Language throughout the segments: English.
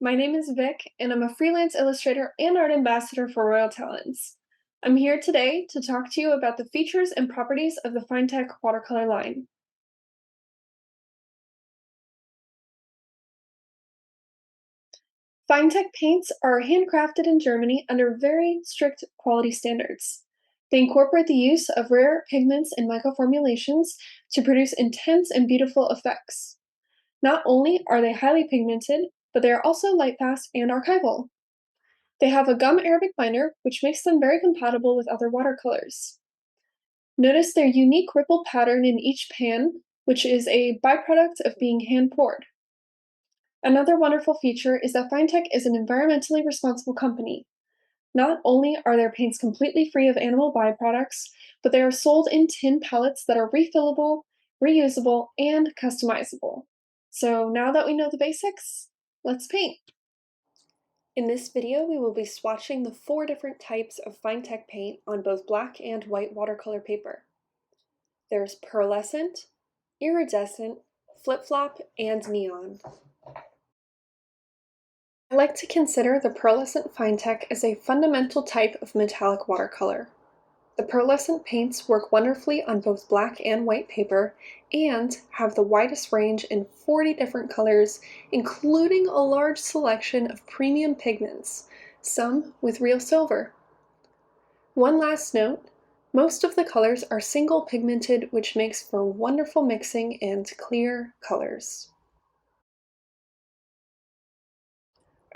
My name is Vic, and I'm a freelance illustrator and art ambassador for Royal Talens. I'm here today to talk to you about the features and properties of the Finetec watercolor line. Finetec paints are handcrafted in Germany under very strict quality standards. They incorporate the use of rare pigments and microformulations to produce intense and beautiful effects. Not only are they highly pigmented, but they are also light fast and archival. They have a gum Arabic binder, which makes them very compatible with other watercolors. Notice their unique ripple pattern in each pan, which is a byproduct of being hand poured. Another wonderful feature is that Finetec is an environmentally responsible company. Not only are their paints completely free of animal byproducts, but they are sold in tin pellets that are refillable, reusable, and customizable. So now that we know the basics, let's paint. In this video, we will be swatching the 4 different types of Finetec paint on both black and white watercolor paper. There's pearlescent, iridescent, flip-flop, and neon. I like to consider the pearlescent Finetec as a fundamental type of metallic watercolor. The pearlescent paints work wonderfully on both black and white paper and have the widest range in 40 different colors, including a large selection of premium pigments, some with real silver. One last note, most of the colors are single pigmented, which makes for wonderful mixing and clear colors.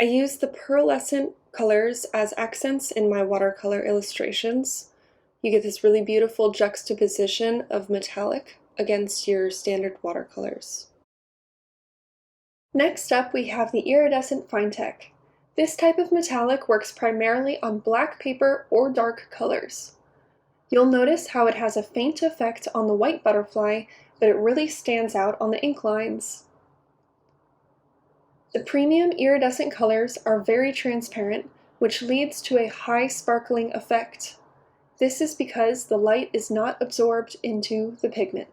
I use the pearlescent colors as accents in my watercolor illustrations. You get this really beautiful juxtaposition of metallic against your standard watercolors. Next up, we have the iridescent Finetec. This type of metallic works primarily on black paper or dark colors. You'll notice how it has a faint effect on the white butterfly, but it really stands out on the ink lines. The premium iridescent colors are very transparent, which leads to a high sparkling effect. This is because the light is not absorbed into the pigment.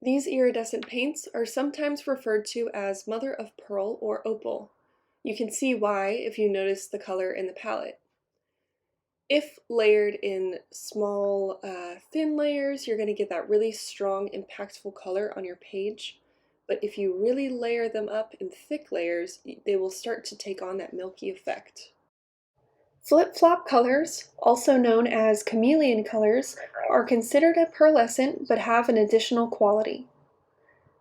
These iridescent paints are sometimes referred to as mother of pearl or opal. You can see why if you notice the color in the palette. If layered in small, thin layers, you're going to get that really strong, impactful color on your page. But if you really layer them up in thick layers, they will start to take on that milky effect. Flip-flop colors, also known as chameleon colors, are considered a pearlescent but have an additional quality.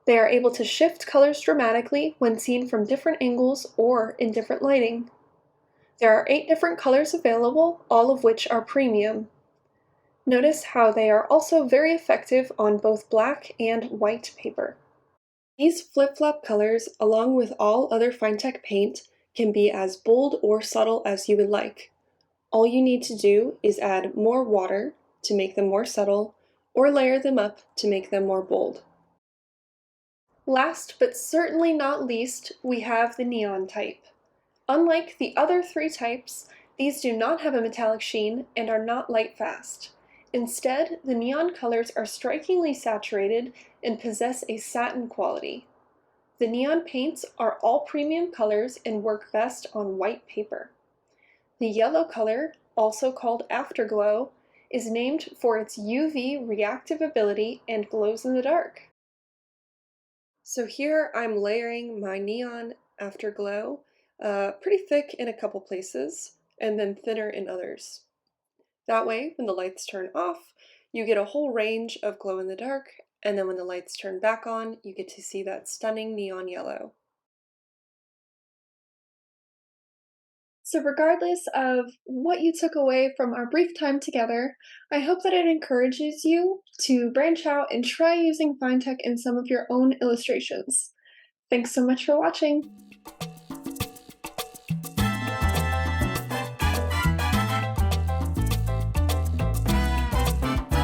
They are able to shift colors dramatically when seen from different angles or in different lighting. There are 8 different colors available, all of which are premium. Notice how they are also very effective on both black and white paper. These flip-flop colors, along with all other Finetec paint, can be as bold or subtle as you would like. All you need to do is add more water to make them more subtle, or layer them up to make them more bold. Last but certainly not least, we have the neon type. Unlike the other 3 types, these do not have a metallic sheen and are not light fast. Instead, the neon colors are strikingly saturated and possess a satin quality. The neon paints are all premium colors and work best on white paper. The yellow color, also called Afterglow, is named for its UV reactive ability and glows in the dark. So here I'm layering my neon Afterglow, pretty thick in a couple places, and then thinner in others. That way, when the lights turn off, you get a whole range of glow in the dark, and then when the lights turn back on, you get to see that stunning neon yellow. So regardless of what you took away from our brief time together, I hope that it encourages you to branch out and try using Finetec in some of your own illustrations. Thanks so much for watching!